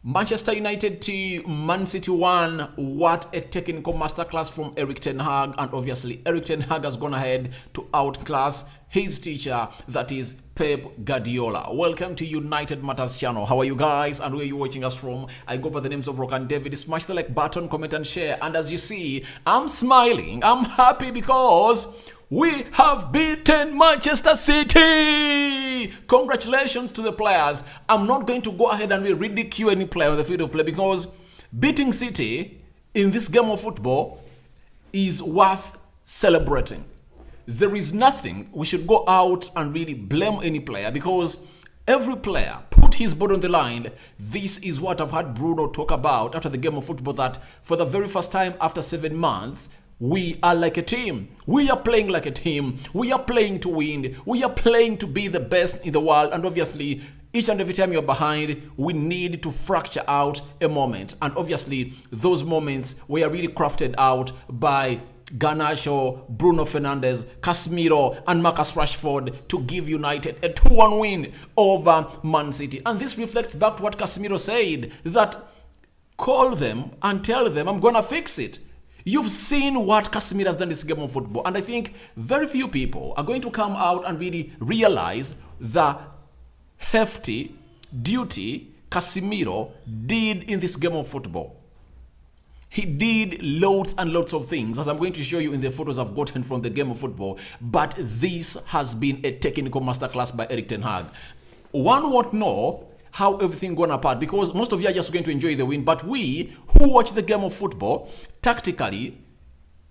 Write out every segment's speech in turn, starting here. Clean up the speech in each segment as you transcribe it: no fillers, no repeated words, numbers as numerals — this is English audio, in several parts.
Manchester United to Man City 1. What a technical masterclass from Erik ten Hag. And obviously, Erik ten Hag has gone ahead to outclass his teacher, that is Pep Guardiola. Welcome to United Matters channel. How are you guys? And where are you watching us from? I go by the names of Rock and David. Smash the like button, comment and share. And as you see, I'm smiling. I'm happy because we have beaten Manchester City! Congratulations to the players. I'm not going to go ahead and ridicule any player on the field of play because beating City in this game of football is worth celebrating. There is nothing we should go out and really blame any player because every player put his body on the line. This is what I've had Bruno talk about after the game of football, that for the very first time after 7 months, we are like a team. We are playing like a team. We are playing to win. We are playing to be the best in the world. And obviously, each and every time you're behind, we need to fracture out a moment. And obviously, those moments were really crafted out by Garnacho, Bruno Fernandes, Casemiro, and Marcus Rashford to give United a 2-1 win over Man City. And this reflects back to what Casemiro said, that call them and tell them I'm going to fix it. You've seen what Casemiro has done in this game of football. And I think very few people are going to come out and really realize the hefty duty Casemiro did in this game of football. He did loads and loads of things, as I'm going to show you in the photos I've gotten from the game of football. But this has been a technical masterclass by Erik ten Hag. One won't know how everything gone apart because most of you are just going to enjoy the win. But we who watch the game of football, tactically,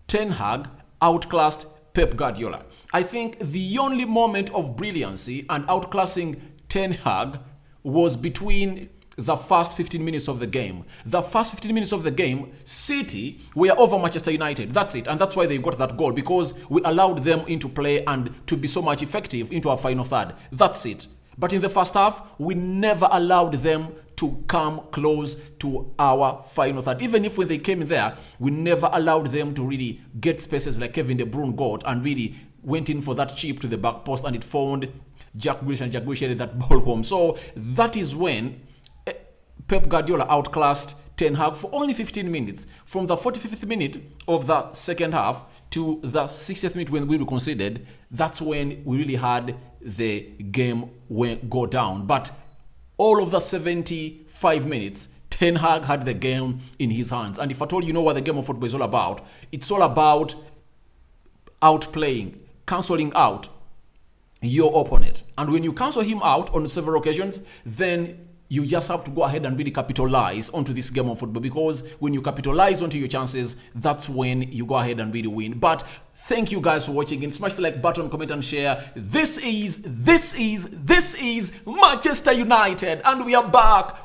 Ten Hag outclassed Pep Guardiola. I think the only moment of brilliancy and outclassing Ten Hag was between the first 15 minutes of the game. The first 15 minutes of the game, City were over Manchester United. That's it. And that's why they got that goal, because we allowed them into play and to be so much effective into our final third. That's it. But in the first half, we never allowed them to come close to our final third. Even if when they came in there, we never allowed them to really get spaces like Kevin De Bruyne got and really went in for that chip to the back post and it found Jack Grealish, and Jack Grealish headed that ball home. So that is when Pep Guardiola outclassed Ten Hag for only 15 minutes. From the 45th minute of the second half to the 60th minute when we were conceded, that's when we really had the game go down. But all of the 75 minutes, Ten Hag had the game in his hands. And if at all you know what the game of football is all about, it's all about outplaying, cancelling out your opponent. And when you cancel him out on several occasions, then you just have to go ahead and really capitalize onto this game of football, because when you capitalize onto your chances, that's when you go ahead and really win. But thank you guys for watching, and smash the like button, comment and share. This is Manchester United, and we are back.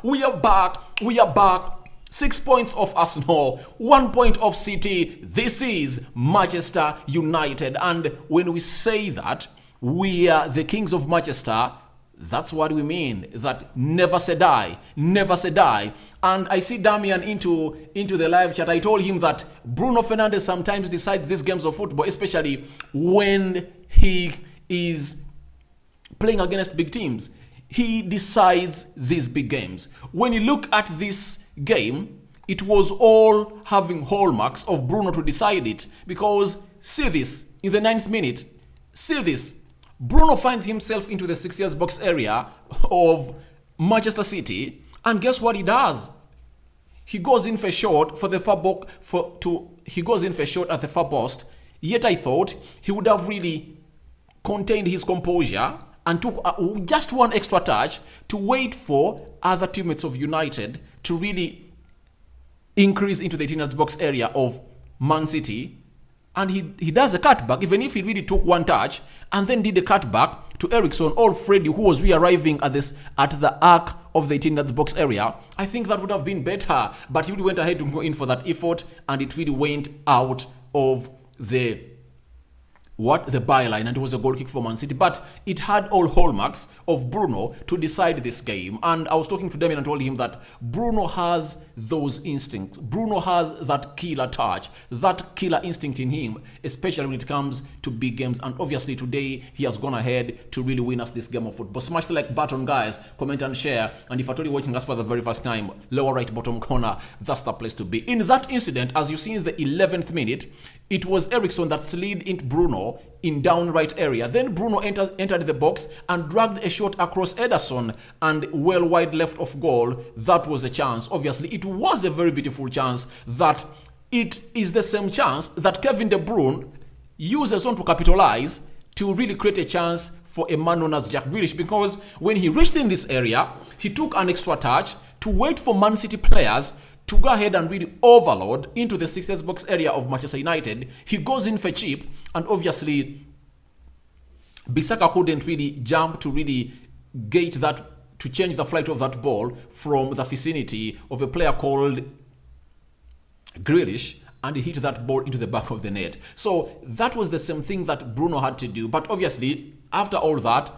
6 points off Arsenal, 1 point off City. This is Manchester United. And when we say that we are the kings of Manchester, that's what we mean. That never say die, never say die. And I see Damian into the live chat. I told him that Bruno Fernandes sometimes decides these games of football, especially when he is playing against big teams. He decides these big games. When you look at this game, it was all having hallmarks of Bruno to decide it. Because see this, in the 9th minute, see this. Bruno finds himself into the 6 box area of Manchester City, and guess what he does? He goes in for a shot for the far he goes in for a shot at the far post. Yet I thought he would have really contained his composure and took just one extra touch to wait for other teammates of United to really increase into the 18 box area of Man City. And he does a cutback, even if he really took one touch, and then did a cutback to Eriksen or Freddy, who was re-arriving at the arc of the 18 box area. I think that would have been better, but he really went ahead to go in for that effort, and it really went out of the the byline, and it was a goal kick for Man City. But it had all hallmarks of Bruno to decide this game. And I was talking to Damien and told him that Bruno has those instincts. Bruno has that killer touch, that killer instinct in him, especially when it comes to big games. And obviously today he has gone ahead to really win us this game of football. Smash the like button, guys, comment and share. And if you're totally watching us for the very first time, lower right bottom corner, that's the place to be. In that incident, as you see in the 11th minute, it was Eriksen that slid into Bruno in down right area. Then Bruno entered the box and dragged a shot across Ederson and well wide left of goal. That was a chance. Obviously, it was a very beautiful chance. That it is the same chance that Kevin De Bruyne uses on to capitalize to really create a chance for a man known as Jack Grealish, because when he reached in this area, he took an extra touch to wait for Man City players to go ahead and really overload into the 60th box area of Manchester United. He goes in for cheap, and obviously Bissaka couldn't really jump to really gate that, to change the flight of that ball from the vicinity of a player called Grealish, and he hit that ball into the back of the net. So that was the same thing that Bruno had to do. But obviously, after all that,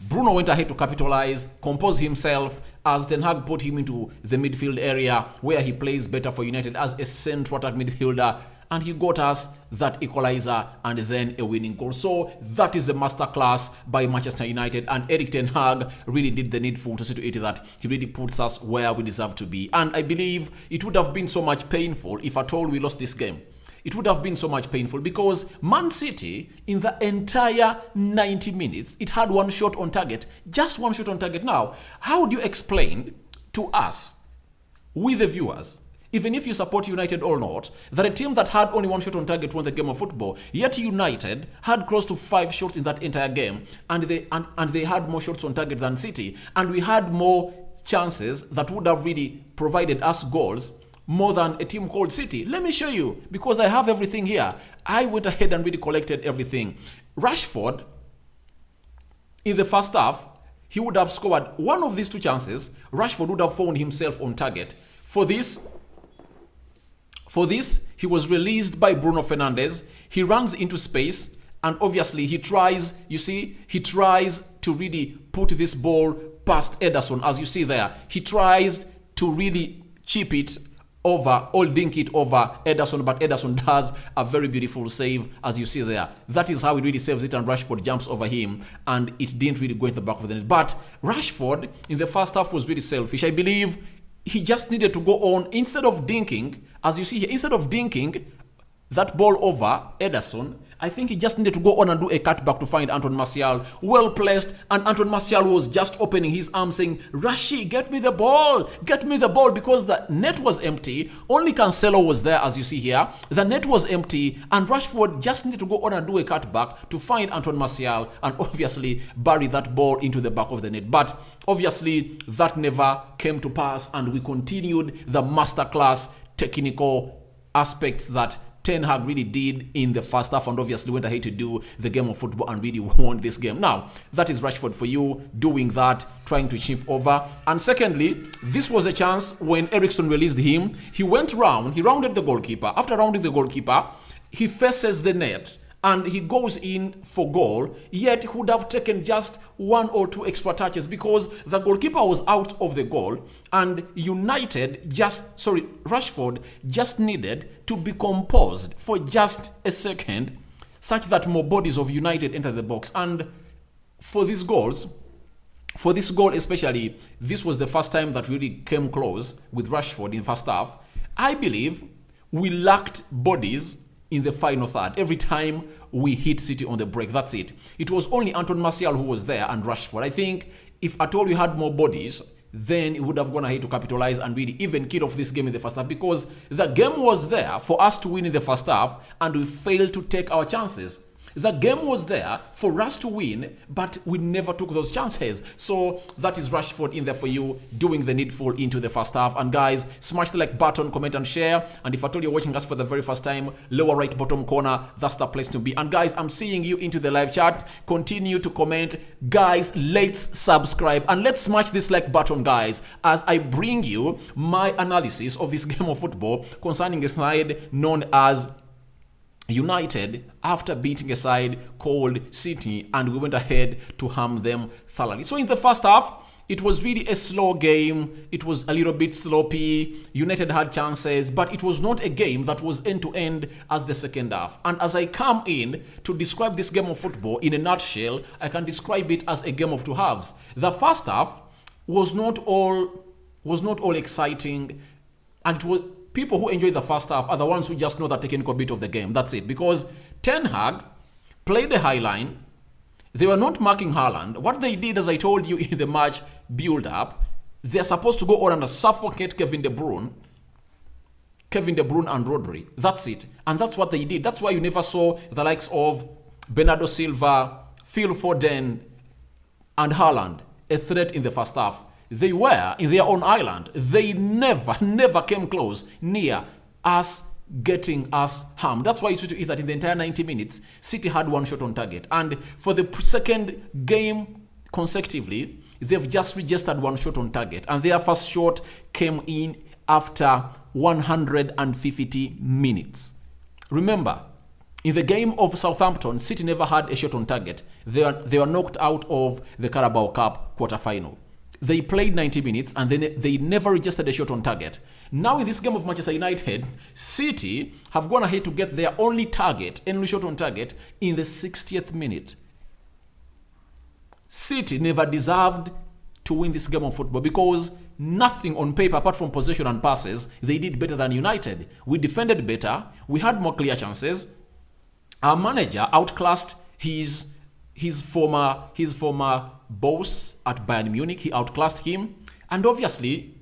Bruno went ahead to capitalize, compose himself as Ten Hag put him into the midfield area where he plays better for United as a central attack midfielder, and he got us that equalizer and then a winning goal. So that is a masterclass by Manchester United, and Erik Ten Hag really did the needful to see to it that he really puts us where we deserve to be. And I believe it would have been so much painful if at all we lost this game. It would have been so much painful because Man City, in the entire 90 minutes, it had one shot on target. Just one shot on target. Now, how do you explain to us, we the viewers, even if you support United or not, that a team that had only one shot on target won the game of football, yet United had close to 5 shots in that entire game, and they had more shots on target than City, and we had more chances that would have really provided us goals more than a team called City. Let me show you, because I have everything here. I went ahead and really collected everything. Rashford, in the first half, he would have scored one of these 2 chances. Rashford would have found himself on target. For this, he was released by Bruno Fernandes. He runs into space, and obviously he tries, to really put this ball past Ederson, as you see there. He tries to really chip it over or dink it over Ederson, but Ederson does a very beautiful save, as you see there. That is how he really saves it, and Rashford jumps over him, and it didn't really go in the back of the net. But Rashford in the first half was really selfish. I believe he just needed to go on, instead of dinking, as you see here, instead of dinking that ball over Ederson, I think he just needed to go on and do a cutback to find Anton Martial, well placed, and Anton Martial was just opening his arms saying, Rashi, get me the ball, because the net was empty. Only Cancelo was there, as you see here. The net was empty, and Rashford just needed to go on and do a cutback to find Anton Martial and obviously bury that ball into the back of the net. But obviously that never came to pass, and we continued the masterclass technical aspects that Ten Hag really did in the first half, and obviously went ahead to do the game of football and really won this game. Now, that is Rashford for you, doing that, trying to chip over. And secondly, this was a chance when Eriksen released him. He went round, he rounded the goalkeeper. After rounding the goalkeeper, he faces the net and he goes in for goal, yet he would have taken just 1 or 2 extra touches because the goalkeeper was out of the goal, and Rashford just needed to be composed for just a second, such that more bodies of United enter the box. And for this goal especially, this was the first time that we really came close with Rashford in first half. I believe we lacked bodies in the final third. Every time we hit City on the break, that's it. It was only Anton Martial who was there and Rashford. I think if at all we had more bodies, then it would have gone ahead to capitalize and really even kill off this game in the first half, because the game was there for us to win in the first half and we failed to take our chances. The game was there for us to win, but we never took those chances. So that is Rashford in there for you, doing the needful into the first half. And guys, smash the like button, comment and share. And if at all you're watching us for the very first time, lower right bottom corner, that's the place to be. And guys, I'm seeing you into the live chat. Continue to comment. Guys, let's subscribe and let's smash this like button, guys, as I bring you my analysis of this game of football concerning a side known as United after beating a side called City, and we went ahead to harm them thoroughly. So in the first half, it was really a slow game. It was a little bit sloppy. United had chances, but it was not a game that was end-to-end as the second half. And as I come in to describe this game of football in a nutshell, I can describe it as a game of two halves. The first half was not all exciting, and it was people who enjoy the first half are the ones who just know the technical bit of the game. That's it. Because Ten Hag played the high line. They were not marking Haaland. What they did, as I told you in the match build-up, they're supposed to go on and suffocate Kevin De Bruyne and Rodri. That's it. And that's what they did. That's why you never saw the likes of Bernardo Silva, Phil Foden, and Haaland a threat in the first half. They were in their own island. They never came close near us getting us harmed. That's why you see to it that in the entire 90 minutes, City had one shot on target. And for the second game consecutively, they've just registered one shot on target. And their first shot came in after 150 minutes. Remember, in the game of Southampton, City never had a shot on target. They were knocked out of the Carabao Cup quarter-final. They played 90 minutes and then they never registered a shot on target. Now in this game of Manchester United, City have gone ahead to get their only shot on target in the 60th minute. City never deserved to win this game of football because nothing on paper apart from possession and passes, they did better than United. We defended better. We had more clear chances. Our manager outclassed his former boss at Bayern Munich. He outclassed him, and obviously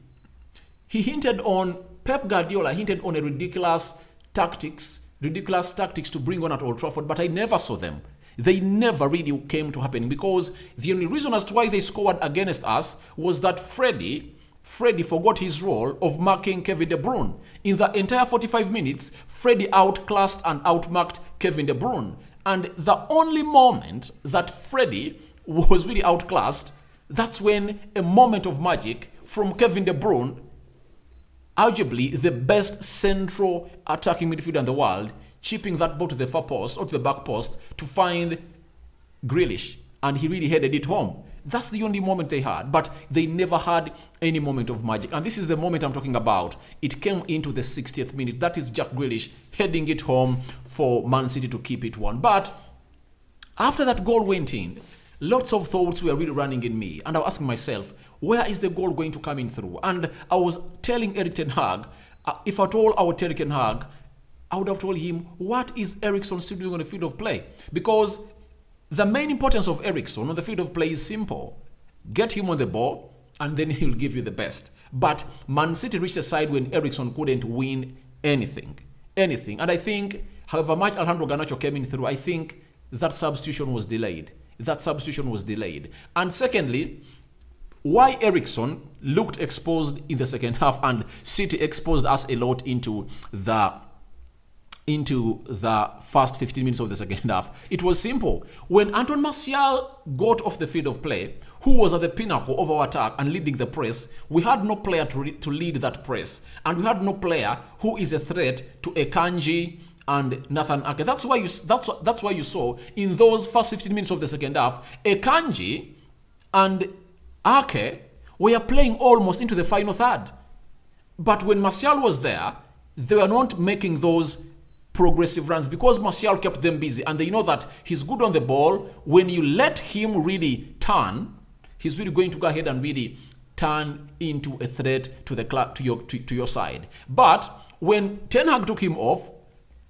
Pep Guardiola hinted on a ridiculous tactics to bring on at Old Trafford, but I never saw them. They never really came to happen because the only reason as to why they scored against us was that Freddy forgot his role of marking Kevin De Bruyne. In the entire 45 minutes, Freddy outclassed and outmarked Kevin De Bruyne. And the only moment that Freddy was really outclassed, that's when a moment of magic from Kevin De Bruyne, arguably the best central attacking midfielder in the world, chipping that ball to the far post or to the back post to find Grealish. And he really headed it home. That's the only moment they had, but they never had any moment of magic. And this is the moment I'm talking about. It came into the 60th minute. That is Jack Grealish heading it home for Man City to keep it 1. But after that goal went in, lots of thoughts were really running in me. And I was asking myself, where is the goal going to come in through? And I was telling Erik ten Hag, if at all I would tell Erik ten Hag, I would have told him, what is Eriksen still doing on the field of play? Because the main importance of Eriksen on the field of play is simple. Get him on the ball, and then he'll give you the best. But Man City reached a side when Eriksen couldn't win anything. And I think, however much Alejandro Garnacho came in through, I think that substitution was delayed. And secondly, why Eriksen looked exposed in the second half and City exposed us a lot into the first 15 minutes of the second half. It was simple. When Anton Martial got off the field of play, who was at the pinnacle of our attack and leading the press, we had no player to lead that press. And we had no player who is a threat to Akanji and Nathan Ake. That's why you saw in those first 15 minutes of the second half, Akanji and Ake were playing almost into the final third. But when Martial was there, they were not making those progressive runs because Martial kept them busy, and they know that he's good on the ball. When you let him really turn, he's really going to go ahead and really turn into a threat to the club, to your side. But when Ten Hag took him off,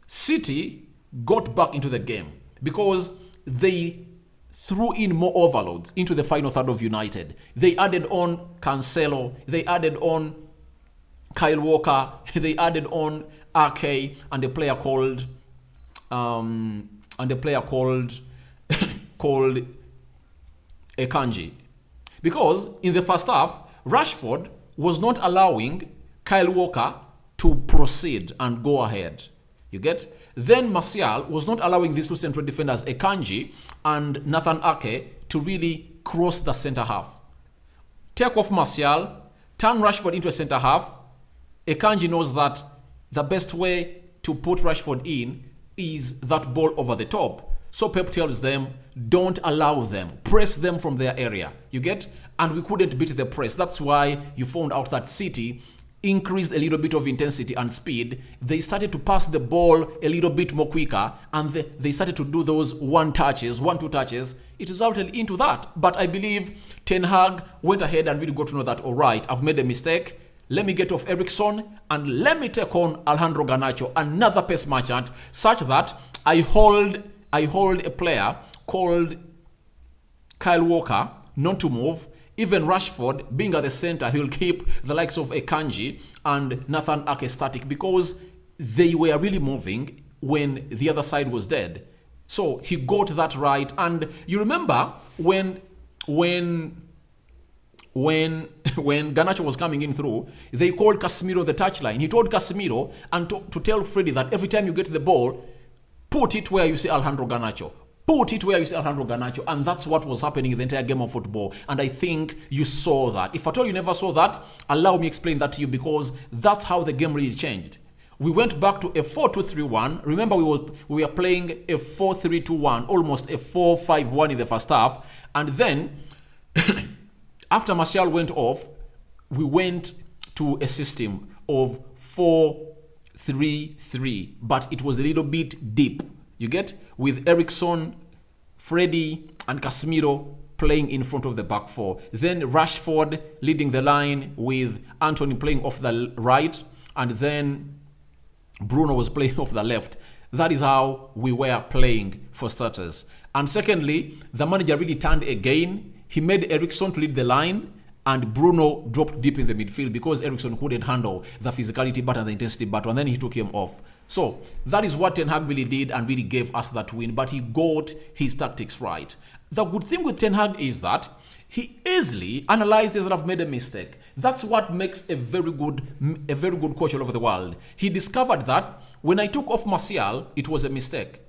City got back into the game because they threw in more overloads into the final third of United. They added on Cancelo, they added on Kyle Walker, they added on Ake and a player called called Akanji. Because in the first half, Rashford was not allowing Kyle Walker to proceed and go ahead. You get? Then Martial was not allowing these two central defenders, Akanji and Nathan Ake, to really cross the center half. Take off Martial, turn Rashford into a center half. Akanji knows that the best way to put Rashford in is that ball over the top. So Pep tells them, don't allow them, press them from their area. You get? And we couldn't beat the press. That's why you found out that City increased a little bit of intensity and speed. They started to pass the ball a little bit more quicker, and they started to do those one, two touches. It resulted into that. But I believe Ten Hag went ahead and really got to know that, all right, I've made a mistake. Let me get off Eriksen and let me take on Alejandro Garnacho, another pace merchant, such that I hold a player called Kyle Walker not to move. Even Rashford, being at the center, he will keep the likes of Akanji and Nathan Ake static because they were really moving when the other side was dead. So he got that right. And you remember when Garnacho was coming in through, they called Casemiro the touchline. He told Casemiro and to tell Freddy that every time you get the ball, put it where you see Alejandro Garnacho. Put it where you see Alejandro Garnacho. And that's what was happening in the entire game of football. And I think you saw that. If at all you never saw that, allow me explain that to you, because that's how the game really changed. We went back to a 4-2-3-1. Remember, we were playing a 4-3-2-1, almost a 4-5-1 in the first half. And then, after Martial went off, we went to a system of 4-3-3, but it was a little bit deep. You get? With Eriksen, Freddy, and Casemiro playing in front of the back four. Then Rashford leading the line with Anthony playing off the right, and then Bruno was playing off the left. That is how we were playing, for starters. And secondly, the manager really turned again. He made Eriksen to lead the line, and Bruno dropped deep in the midfield because Eriksen couldn't handle the physicality button, the intensity button, and then he took him off. So that is what Ten Hag really did and really gave us that win, but he got his tactics right. The good thing with Ten Hag is that he easily analyzes that I've made a mistake. That's what makes a very good coach all over the world. He discovered that when I took off Martial, it was a mistake.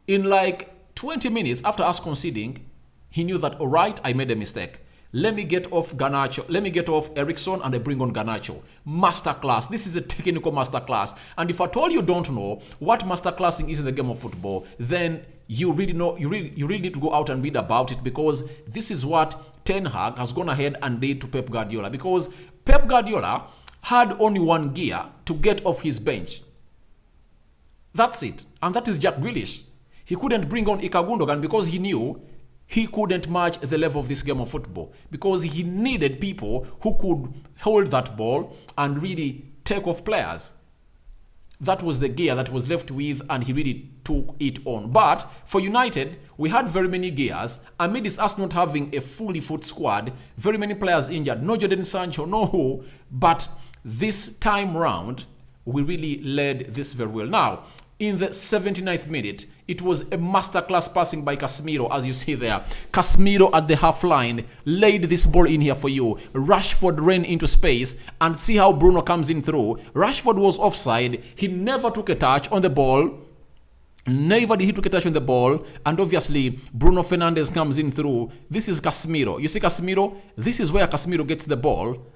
In like 20 minutes after us conceding, he knew that, all right, I made a mistake. Let me get off Garnacho. Let me get off Eriksen and I bring on Garnacho. Masterclass. This is a technical masterclass. And if at all you don't know what masterclassing is in the game of football, then you really need to go out and read about it, because this is what Ten Hag has gone ahead and did to Pep Guardiola. Because Pep Guardiola had only one gear to get off his bench. That's it. And that is Jack Grealish. He couldn't bring on Ilkay Gundogan because he knew he couldn't match the level of this game of football, because he needed people who could hold that ball and really take off players. That was the gear that was left with, and he really took it on. But for United, we had very many gears. Amidst us not having a fully fit squad, very many players injured. No Jadon Sancho, no who. But this time round, we really led this very well. Now, in the 79th minute, it was a masterclass passing by Casemiro, as you see there. Casemiro at the half line laid this ball in here for you. Rashford ran into space, and see how Bruno comes in through. Rashford was offside. He never took a touch on the ball. Never did he took a touch on the ball. And obviously, Bruno Fernandes comes in through. This is Casemiro. You see Casemiro? This is where Casemiro gets the ball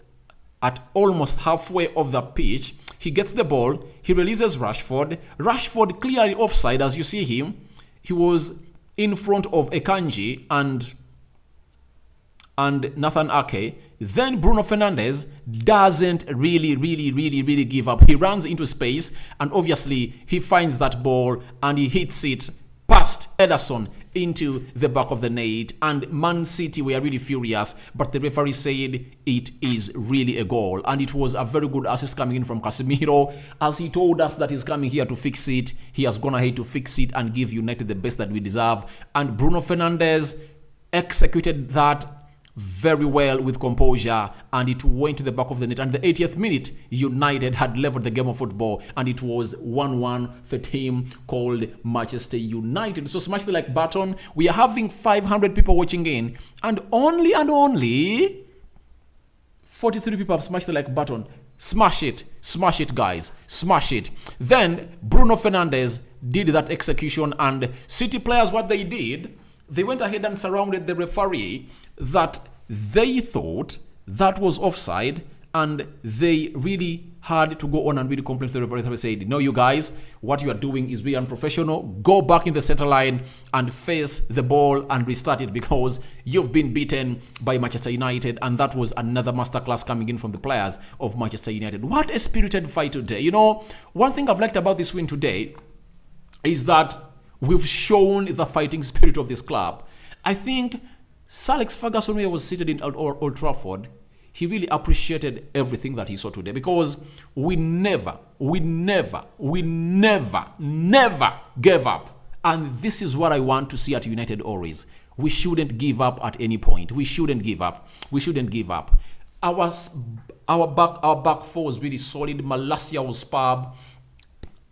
at almost halfway of the pitch. He gets the ball, he releases Rashford. Rashford clearly offside, as you see him. He was in front of Akanji and Nathan Ake. Then Bruno Fernandes doesn't really give up. He runs into space, and obviously he finds that ball and he hits it past Ederson into the back of the net, and Man City were really furious, but the referee said it is really a goal, and it was a very good assist coming in from Casemiro, as he told us that he's coming here to fix it. He has gone ahead to fix it and give United the best that we deserve, and Bruno Fernandes executed that very well with composure, and it went to the back of the net. And the 80th minute, United had leveled the game of football, and it was 1-1 for a team called Manchester United. So smash the like button. We are having 500 people watching in, and only 43 people have smashed the like button. Smash it, guys, smash it. Then Bruno Fernandes did that execution, and City players, what they did, they went ahead and surrounded the referee that they thought that was offside, and they really had to go on and really complain to the referee. Said, no, you guys, what you are doing is very unprofessional. Go back in the center line and face the ball and restart it, because you've been beaten by Manchester United. And that was another masterclass coming in from the players of Manchester United. What a spirited fight today. You know, one thing I've liked about this win today is that we've shown the fighting spirit of this club. I think Sir Alex Ferguson, when he was seated in Old Trafford, he really appreciated everything that he saw today, because we never gave up. And this is what I want to see at United always. We shouldn't give up at any point. We shouldn't give up. Our back four was really solid. Malacia was superb.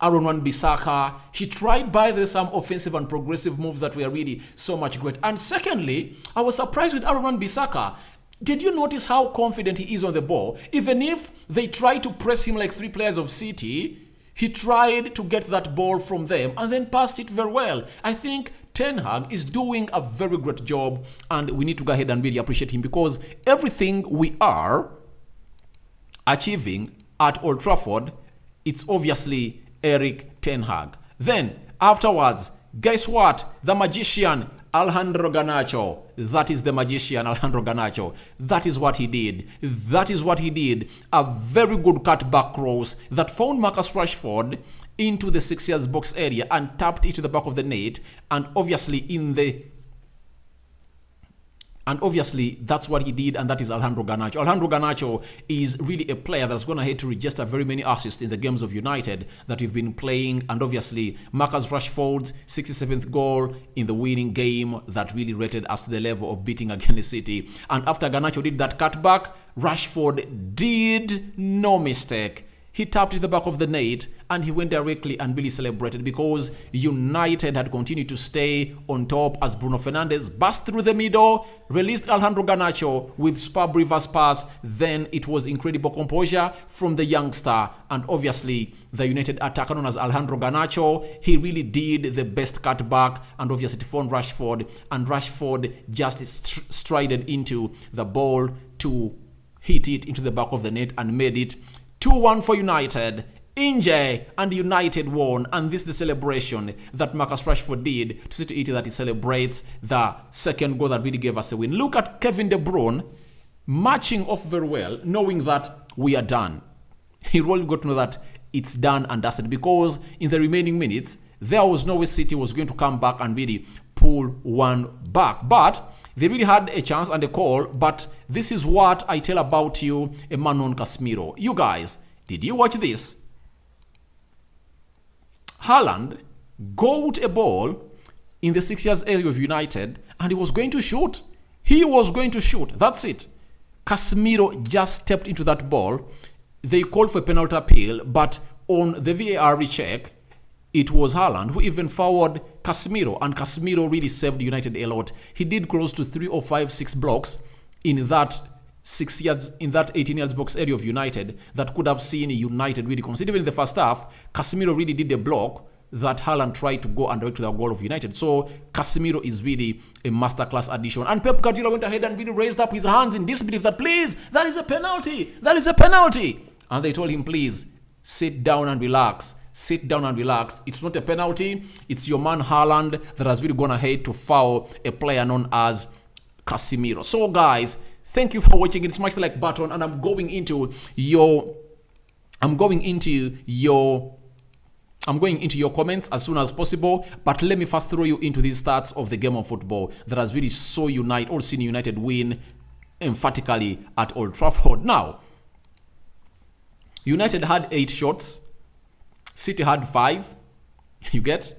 Aaron Wan-Bissaka, he tried, by the way, some offensive and progressive moves that were really so much great. And secondly, I was surprised with Aaron Wan-Bissaka. Did you notice how confident he is on the ball? Even if they tried to press him like three players of City, he tried to get that ball from them and then passed it very well. I think Ten Hag is doing a very great job, and we need to go ahead and really appreciate him, because everything we are achieving at Old Trafford, it's obviously Erik Ten Hag. Then, afterwards, guess what? The magician, Alejandro Garnacho. That is the magician, Alejandro Garnacho. That is what he did. A very good cut-back cross that found Marcus Rashford into the 6 yards box area and tapped it to the back of the net. And obviously, that's what he did, and that is Alejandro Garnacho. Alejandro Garnacho is really a player that's going ahead to register very many assists in the games of United that we've been playing. And obviously, Marcus Rashford's 67th goal in the winning game that really rated us to the level of beating against City. And after Garnacho did that cutback, Rashford did no mistake. He tapped to the back of the net and he went directly and really celebrated, because United had continued to stay on top as Bruno Fernandes burst through the middle, released Alejandro Garnacho with superb reverse pass. Then it was incredible composure from the youngster, and obviously the United attacker known as Alejandro Garnacho, he really did the best cutback, and obviously it found Rashford, and Rashford just strided into the ball to hit it into the back of the net and made it 2-1 for United. Inge and United won, and this is the celebration that Marcus Rashford did to see to it that he celebrates the second goal that really gave us a win. Look at Kevin De Bruyne marching off very well, knowing that we are done. He really got to know that it's done and dusted, because in the remaining minutes, there was no way City was going to come back and really pull one back. But they really had a chance and a call, but this is what I tell about you, Emmanuel Casemiro. You guys, did you watch this? Haaland got a ball in the 6 yards area of United, and he was going to shoot. That's it. Casemiro just stepped into that ball. They called for a penalty appeal, but on the VAR recheck, it was Haaland who even fouled Casemiro, and Casemiro really saved United a lot. He did close to 3 or 5, 6 blocks in that 6 yards, in that 18 yards box area of United that could have seen United really concede. Even in the first half, Casemiro really did a block that Haaland tried to go and direct to the goal of United. So Casemiro is really a masterclass addition. And Pep Guardiola went ahead and really raised up his hands in disbelief that, please, that is a penalty. And they told him, please, sit down and relax. It's not a penalty. It's your man Haaland that has really gone ahead to foul a player known as Casemiro. So guys, thank you for watching. It's much like button, and I'm going into your comments as soon as possible. But let me first throw you into these stats of the game of football that has really seen United win emphatically at Old Trafford. Now, United had 8 shots. City had 5. You get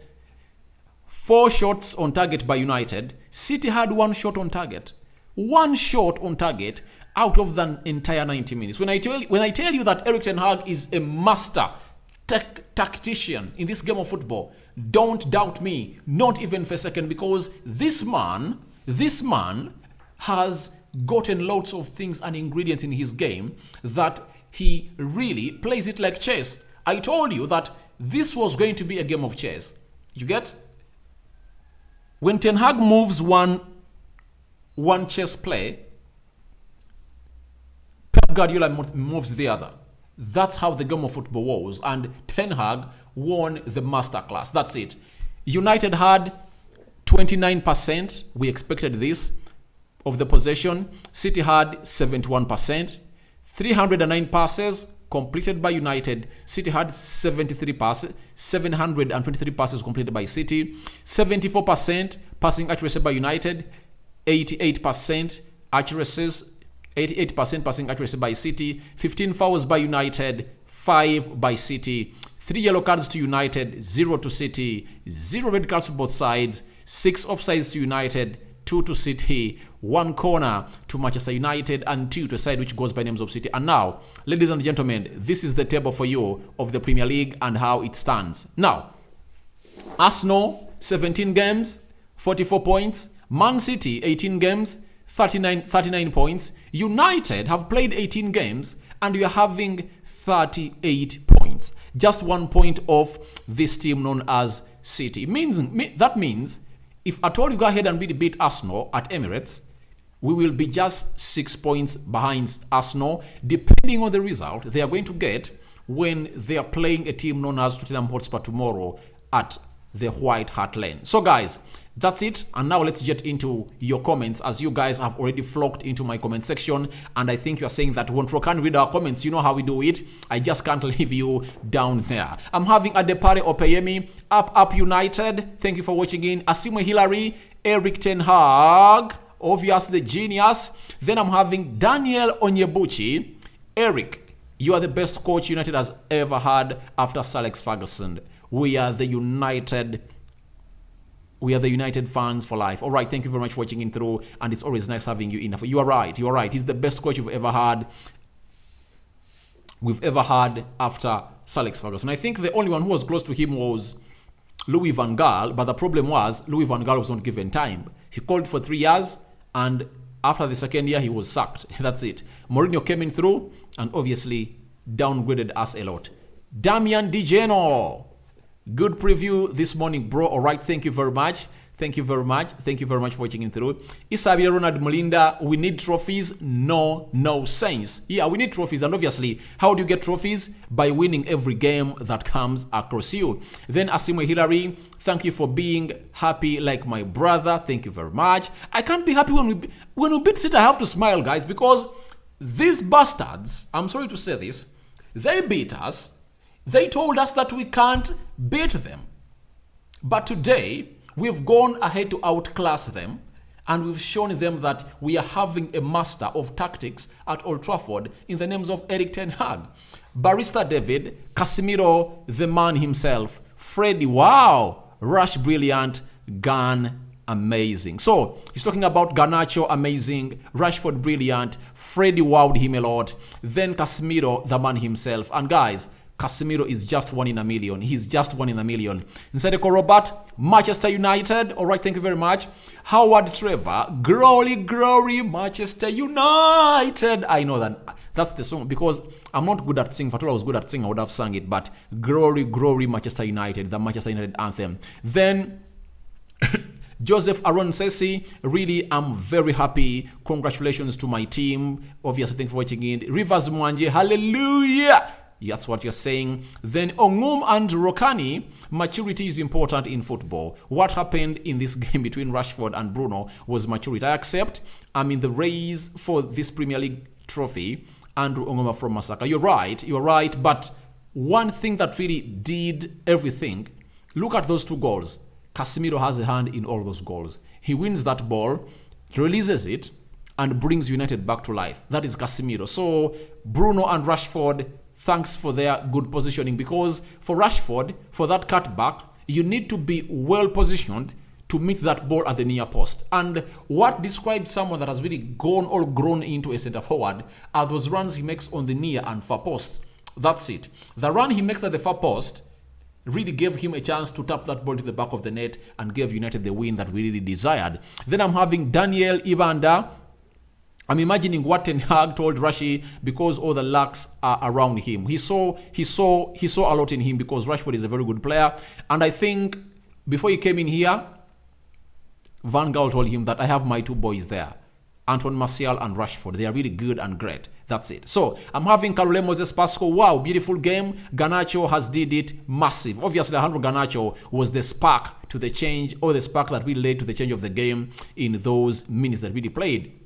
4 shots on target by United. City had 1 shot on target. 1 shot on target out of the entire 90 minutes. When I tell you that Erik Ten Hag is a master tactician in this game of football, don't doubt me, not even for a second, because this man has gotten lots of things and ingredients in his game that he really plays it like chess. I told you that this was going to be a game of chess. You get? When Ten Hag moves one chess play, Pep Pep Guardiola moves the other. That's how the game of football was. And Ten Hag won the masterclass. That's it. United had 29%. We expected this of the possession. City had 71%. 309 passes completed by United. City had 73 passes. 723 passes completed by City. 74% passing accuracy by United. 88% accuracies. 88% passing accuracy by City. 15 fouls by United. 5 by City. 3 yellow cards to United, 0 to City, 0 red cards to both sides, 6 offsides to United, 2 to City, 1 corner to Manchester United, and 2 to a side which goes by names of City. And now, ladies and gentlemen, this is the table for you of the Premier League and how it stands. Now, Arsenal, 17 games, 44 points. Man City, 18 games, 39 points. United have played 18 games and we are having 38 points. Just 1 point off this team known as City. That means if at all you go ahead and beat Arsenal at Emirates, we will be just 6 points behind Arsenal, depending on the result they are going to get when they are playing a team known as Tottenham Hotspur tomorrow at the White Hart Lane. So guys, that's it. And now let's get into your comments, as you guys have already flocked into my comment section. And I think you're saying that when Trokan read our comments, you know how we do it. I just can't leave you down there. I'm having Adepare Opeyemi, Up United. Thank you for watching in. Asimwe Hillary, Eric Ten Hag, obviously the genius. Then I'm having Daniel Onyebuchi. Eric, you are the best coach United has ever had after Sir Alex Ferguson. We are the United fans for life. All right, thank you very much for watching in through, and it's always nice having you in. You are right. He's the best coach we've ever had after Sir Alex Ferguson. I think the only one who was close to him was Louis van Gaal, but the problem was Louis van Gaal was not given time. He called for 3 years, and after the second year, he was sacked. That's it. Mourinho came in through, and obviously downgraded us a lot. Damian DiGeno. Good preview this morning, bro. All right, thank you very much. Thank you very much for watching in through. Isabia Ronald Molinda, we need trophies. No sense. Yeah, we need trophies. And obviously, how do you get trophies? By winning every game that comes across you. Then Asimwe Hillary, thank you for being happy like my brother. Thank you very much. I can't be happy when we beat City. I have to smile, guys, because these bastards, I'm sorry to say this, they beat us. They told us that we can't beat them. But today, we've gone ahead to outclass them, and we've shown them that we are having a master of tactics at Old Trafford in the names of Eric Ten Hag. Barista David, Casemiro, the man himself, Freddy, wow, Rush brilliant, Gun amazing. So he's talking about Garnacho amazing, Rashford brilliant, Freddy wowed him a lot, then Casemiro, the man himself. And guys, Casemiro is just 1 in a million. He's just 1 in a million. Nsadeko Robert, Manchester United. All right, thank you very much. Howard Trevor, Glory, Manchester United. I know that. That's the song, because I'm not good at singing. If I was good at singing, I would have sung it. But Glory, Manchester United, the Manchester United anthem. Then Joseph Aaron Sesi, really, I'm very happy. Congratulations to my team. Obviously, thank you for watching in. Rivers Mwanje, hallelujah. That's what you're saying. Then Ongum and Rokani, maturity is important in football. What happened in this game between Rashford and Bruno was maturity. I accept I'm in the race for this Premier League trophy. Andrew Onguma from Masaka. You're right. But one thing that really did everything, look at those 2 goals. Casemiro has a hand in all those goals. He wins that ball, releases it, and brings United back to life. That is Casemiro. So Bruno and Rashford, thanks for their good positioning, because for Rashford, for that cutback, you need to be well positioned to meet that ball at the near post. And what describes someone that has really grown into a center forward are those runs he makes on the near and far posts. That's it. The run he makes at the far post really gave him a chance to tap that ball to the back of the net and gave United the win that we really desired. Then I'm having Daniel Ibanda. I'm imagining what Ten Hag told Rashi, because all the lacks are around him. He saw a lot in him, because Rashford is a very good player. And I think before he came in here, Van Gaal told him that I have my 2 boys there, Antoine Martial and Rashford. They are really good and great. That's it. So I'm having Caroline Moses Pasco. Wow, beautiful game. Garnacho has did it massive. Obviously, Alejandro Garnacho was the spark to the change, or the spark that really led to the change of the game in those minutes that really played.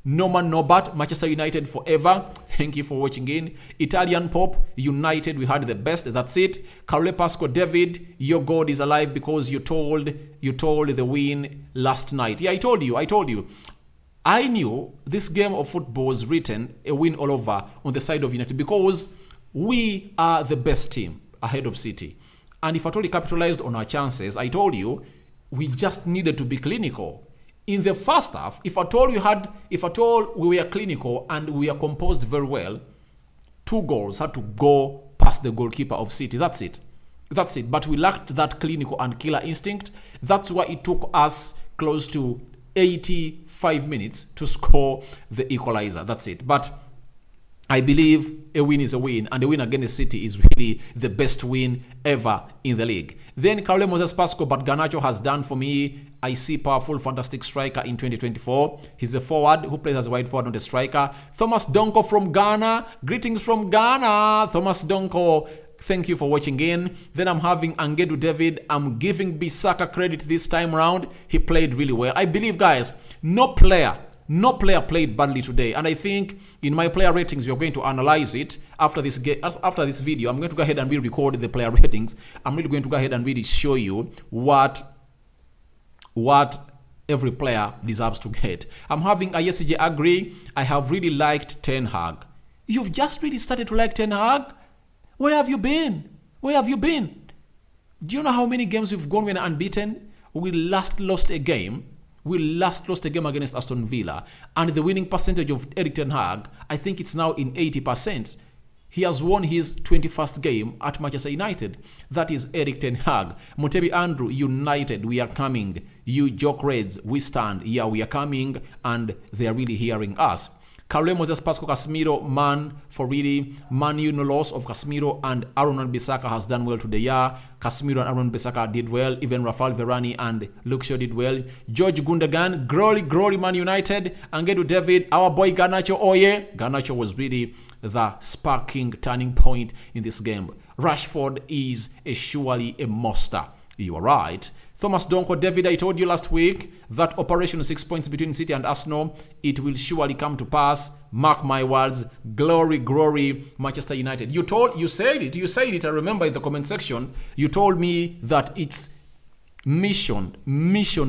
Norman Norbert, Manchester United forever. Thank you for watching in. Italian Pop, United, we had the best. That's it. Caroline Pasco, David, your God is alive because you told the win last night. Yeah, I told you. I knew this game of football was written a win all over on the side of United because we are the best team ahead of City. And if at all we capitalized on our chances, I told you, we just needed to be clinical. In the first half, if at all we were clinical and we are composed very well, 2 goals had to go past the goalkeeper of City. That's it. But we lacked that clinical and killer instinct. That's why it took us close to 85 minutes to score the equalizer. That's it. But I believe a win is a win, and a win against City is really the best win ever in the league. Then Caroline Moses Pasco, but Garnacho has done for me. I see powerful, fantastic striker in 2024. He's a forward who plays as a wide forward, not a striker. Thomas Donko from Ghana. Greetings from Ghana. Thomas Donko, thank you for watching in. Then I'm having Angedu David. I'm giving Bissaka credit this time around. He played really well. I believe, guys, no player played badly today. And I think in my player ratings, we are going to analyze it after this video. I'm going to go ahead and re-record the player ratings. I'm really going to go ahead and really show you what every player deserves to get. I'm having Ayesije Agri. I have really liked Ten Hag. You've just really started to like Ten Hag? Where have you been? Do you know how many games we've gone when unbeaten? We last lost a game against Aston Villa, and the winning percentage of Erik Ten Hag, I think it's now in 80%. He has won his 21st game at Manchester United. That is Erik Ten Hag. Mutebi Andrew, United, we are coming. You Joke Reds, we stand. Yeah, we are coming, and they are really hearing us. Caroline Moses Pasco, Casemiro, man, for really, Manu, no loss of Casemiro, and Aaron Wan-Bissaka has done well today. Yeah, Casemiro and Aaron Wan-Bissaka did well. Even Rafael Varane and Luke Shaw did well. George Gundogan, glory, Man United. Angedu David, our boy Garnacho, oh yeah. Garnacho was really the sparking turning point in this game. Rashford is surely a monster. You are right. Thomas Donko, David, I told you last week that Operation 6 points between City and Arsenal, it will surely come to pass. Mark my words. Glory, Manchester United. You said it. I remember in the comment section, you told me that it's mission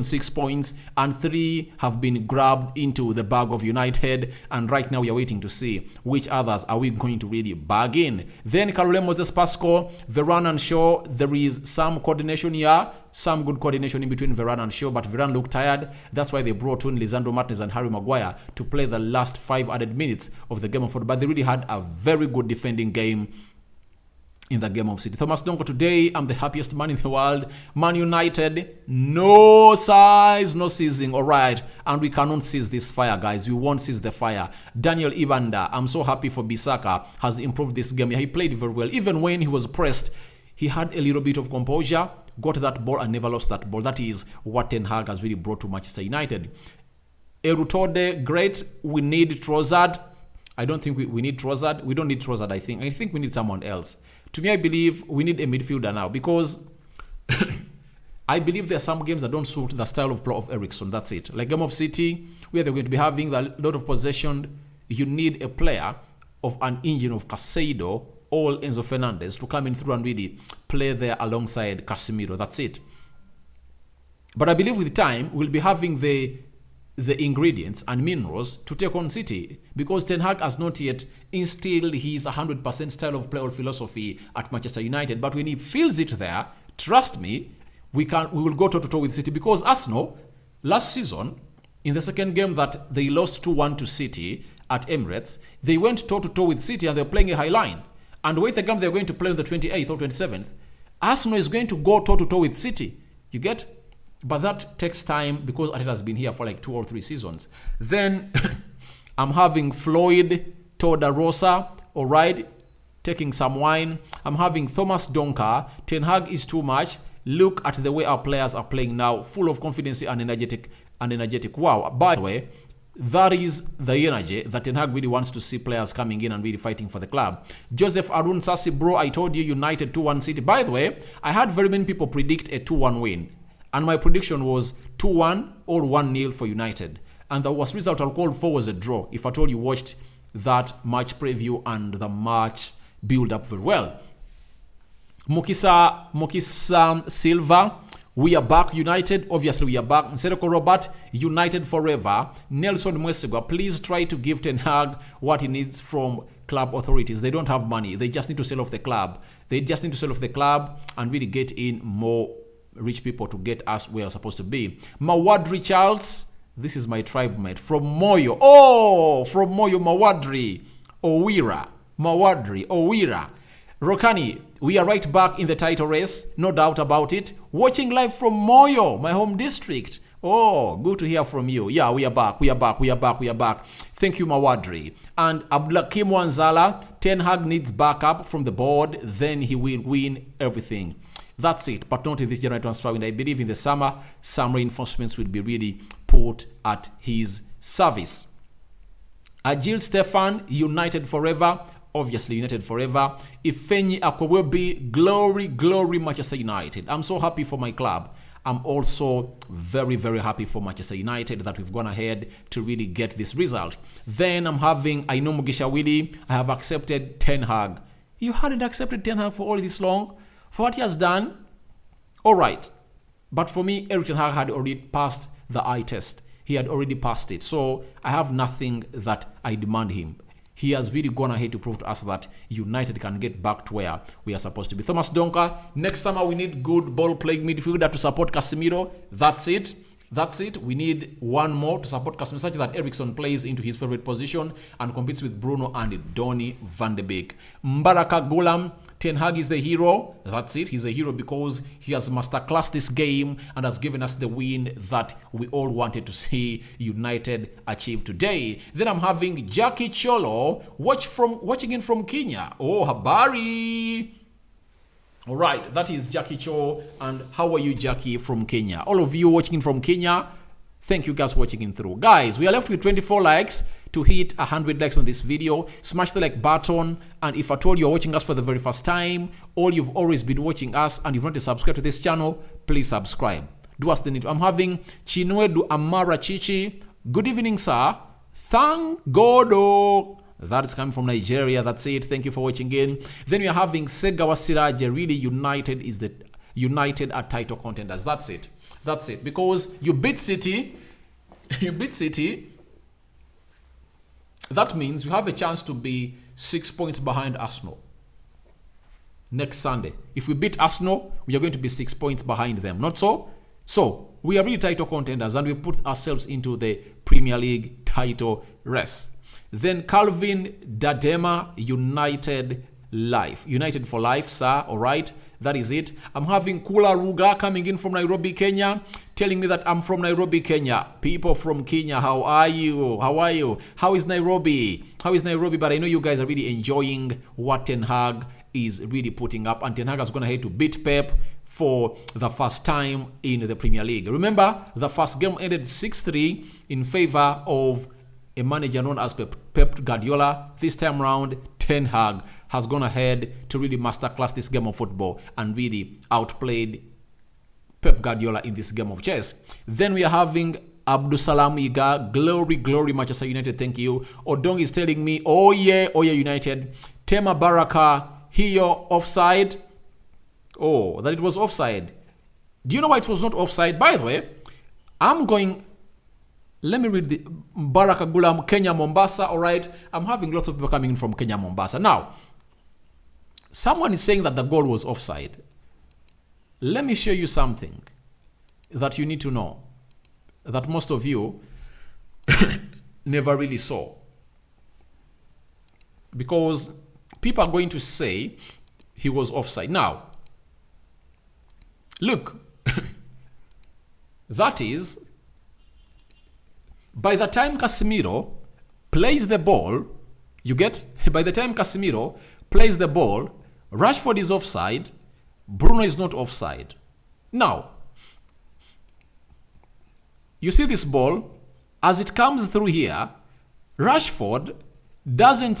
6 points, and 3 have been grabbed into the bag of United, and right now we are waiting to see which others are we going to really bag in. Then Caroline Moses Pasco, Varane and Shaw, there is some coordination here, some good coordination in between Varane and Shaw, but Varane looked tired. That's why they brought in Lisandro Martinez and Harry Maguire to play the last 5 added minutes of the game of football, but they really had a very good defending game in the game of City. Thomas Donko, today I'm the happiest man in the world. Man United, no size, no seizing, all right. And we cannot seize this fire, guys. We won't seize the fire. Daniel Ibanda, I'm so happy for Bissaka, has improved this game. He played very well. Even when he was pressed, he had a little bit of composure, got that ball and never lost that ball. That is what Ten Hag has really brought to Manchester United. Erutode, great. We need Trossard. I don't think we need Trossard. We don't need Trossard, I think. I think we need someone else. To me, I believe we need a midfielder now because I believe there are some games that don't suit the style of play of Eriksen. That's it. Like game of City, where they're going to be having a lot of possession, you need a player of an engine of Casado or Enzo Fernandez to come in through and really play there alongside Casemiro. That's it. But I believe with time, we'll be having the ingredients and minerals to take on City, because Ten Hag has not yet instilled his 100% style of play or philosophy at Manchester United. But when he feels it there, trust me, we will go toe-to-toe with City, because Arsenal, last season, in the second game that they lost 2-1 to City at Emirates, they went toe-to-toe with City and they're playing a high line. And with the game they're going to play on the 28th or 27th, Arsenal is going to go toe-to-toe with City. You get? But that takes time because it has been here for like 2 or 3 seasons. Then I'm having Floyd Toda Rosa, all right, taking some wine. I'm having Thomas Donker. Ten Hag is too much. Look at the way our players are playing now, full of confidence and energetic. Wow. By the way, That is the energy that Ten Hag really wants to see players coming in and really fighting for the club. Joseph Arun Sassi, bro, I told you United 2-1 City. By the way, I had very many people predict a 2-1 win. And my prediction was 2-1 or 1-0 for United. And the worst result I'll call for was a draw. If at all you watched that match preview and the match build up very well. Mokisa Silva, we are back. United, obviously we are back. Nsereko Robert, United forever. Nelson Mwesegwa, please try to give Ten Hag what he needs from club authorities. They don't have money. They just need to sell off the club. They just need to sell off the club and really get in more rich people to get us where we're supposed to be. Mawadri Charles, this is my tribe mate from Moyo. Oh, from Moyo, Mawadri. Owira. Mawadri. Owira. Rokani, we are right back in the title race, no doubt about it. Watching live from Moyo, my home district. Oh, good to hear from you. Yeah, we are back. Thank you, Mawadri. And Abdulakim Wanzala, Ten Hag needs backup from the board, then he will win everything. That's it, but not in this January transfer window. I believe in the summer, some reinforcements will be really put at his service. Agil Stefan, United forever. Obviously, United forever. Ifenyi Akwebi, glory, Manchester United. I'm so happy for my club. I'm also very, very happy for Manchester United that we've gone ahead to really get this result. Then I'm having Aino Mugisha Willie. I have accepted Ten Hag. You hadn't accepted Ten Hag for all this long? For what he has done? All right. But for me, Erik Ten Hag had already passed the eye test. He had already passed it. So I have nothing that I demand him. He has really gone ahead to prove to us that United can get back to where we are supposed to be. Thomas Donker, next summer we need good ball-playing midfielder to support Casemiro. That's it. We need one more to support Casemiro, such that Eriksen plays into his favorite position and competes with Bruno and Donny van de Beek. Mbaraka Gulam, Ten Hag is the hero. That's it. He's a hero because he has masterclassed this game and has given us the win that we all wanted to see United achieve today. Then I'm having Jackie Cholo, watching in from Kenya. Oh, habari. All right, that is Jackie Cho. And how are you, Jackie, from Kenya? All of you watching in from Kenya, thank you guys for watching in through. Guys, we are left with 24 likes to hit 100 likes on this video. Smash the like button. And if at all you're watching us for the very first time, or you've always been watching us and you've not subscribed to this channel, please subscribe. Do us the need. I'm having Chinwedu Amara Chichi. Good evening, sir. Thank God. That is coming from Nigeria. That's it. Thank you for watching in. Then we are having Segawa Siraje. Really, United is the United are title contenders. That's it. Because you beat City. That means you have a chance to be 6 points behind Arsenal next Sunday. If we beat Arsenal, we are going to be 6 points behind them. Not so? So, we are really title contenders and we put ourselves into the Premier League title race. Then Calvin Dadema, United for life, sir. All right. That is it. I'm having Kula Ruga coming in from Nairobi, Kenya, telling me that I'm from Nairobi, Kenya. People from Kenya, how are you? How is Nairobi? But I know you guys are really enjoying what Ten Hag is really putting up. And Ten Hag has gone ahead to beat Pep for the first time in the Premier League. Remember, the first game ended 6-3 in favor of a manager known as Pep Guardiola. This time round, Ten Hag has gone ahead to really masterclass this game of football and really outplayed Pep Guardiola in this game of chess. Then we are having Abdusalam Iga, glory, Manchester United, thank you. Odong is telling me, oh yeah, United. Tema Baraka, here offside. Oh, that it was offside. Do you know why it was not offside? By the way, let me read the Baraka Gulam, Kenya, Mombasa. All right. I'm having lots of people coming in from Kenya, Mombasa. Now, someone is saying that the goal was offside. Let me show you something that you need to know that most of you never really saw. Because people are going to say he was offside. Now, look, that is, by the time Casemiro plays the ball, Rashford is offside, Bruno is not offside. Now, you see this ball, As it comes through here, Rashford doesn't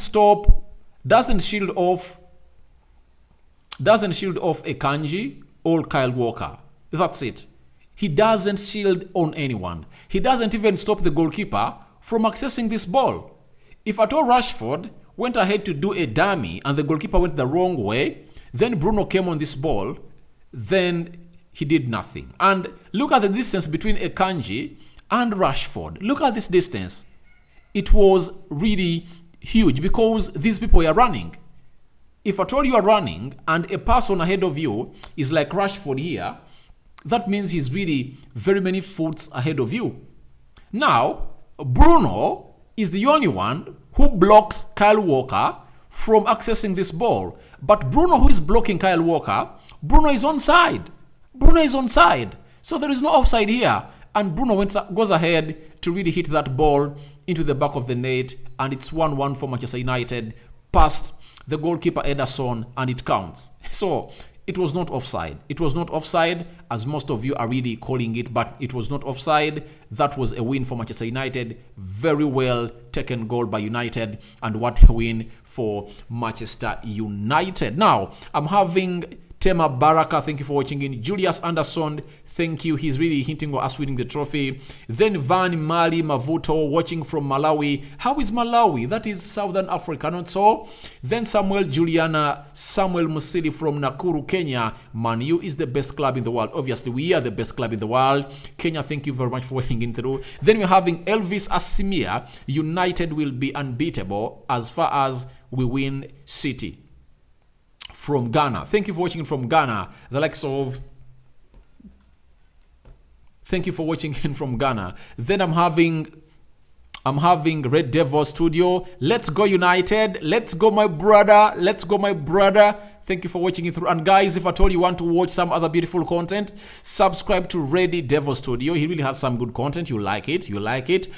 shield off Akanji or Kyle Walker. That's it. He doesn't shield on anyone. He doesn't even stop the goalkeeper from accessing this ball. If at all Rashford went ahead to do a dummy and the goalkeeper went the wrong way, then Bruno came on this ball, then he did nothing. And look at the distance between Akanji and Rashford. Look at this distance. It was really huge because these people are running. If at all you are running and a person ahead of you is like Rashford here, that means he's really very many foot ahead of you. Now, Bruno is the only one who blocks Kyle Walker from accessing this ball. But Bruno, who is blocking Kyle Walker, Bruno is onside. Bruno is onside. So there is no offside here. And Bruno goes ahead to really hit that ball into the back of the net. And it's 1-1 for Manchester United past the goalkeeper Ederson, and it counts. So it was not offside. It was not offside, as most of you are really calling it, but it was not offside. That was a win for Manchester United. Very well taken goal by United, and what a win for Manchester United. Now, I'm having Tema Baraka, thank you for watching in. Julius Anderson, thank you. He's really hinting at us winning the trophy. Then Van Mali Mavuto, watching from Malawi. How is Malawi? That is Southern Africa, not so? Then Samuel Juliana, Samuel Musili from Nakuru, Kenya. Man U is the best club in the world. Obviously, we are the best club in the world. Kenya, thank you very much for watching in through. Then we're having Elvis Asimia. United will be unbeatable as far as we win City. From Ghana. Thank you for watching from Ghana. The likes of... Thank you for watching in from Ghana. Then I'm having Red Devil Studio. Let's go United. Let's go my brother. Let's go my brother. Thank you for watching it through. And guys, if at all you want to watch some other beautiful content, subscribe to Ready Devil Studio. He really has some good content. You like it. You like it.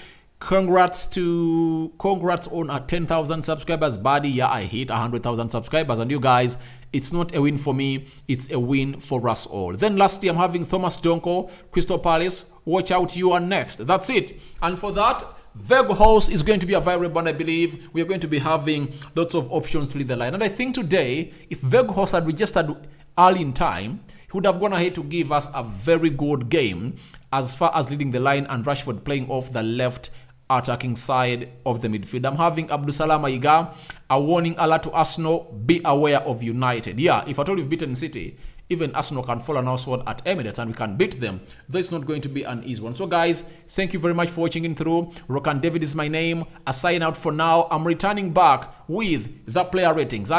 Congrats on 10,000 subscribers, buddy. Yeah, I hit 100,000 subscribers, and you guys, it's not a win for me, it's a win for us all. Then lastly, I'm having Thomas Donko, Crystal Palace. Watch out, you are next. That's it. And for that, Weghorst is going to be available, and I believe we are going to be having lots of options to lead the line. And I think today, if Weghorst had registered early in time, he would have gone ahead to give us a very good game as far as leading the line and Rashford playing off the left attacking side of the midfield. I'm having Abdusalam Aiga, a warning alert to Arsenal, be aware of United. Yeah, if at all you've beaten City, even Arsenal can fall on our sword at Emirates and we can beat them. Though it's not going to be an easy one. So guys, thank you very much for watching in through. Rokan David is my name. A sign out for now. I'm returning back with the player ratings.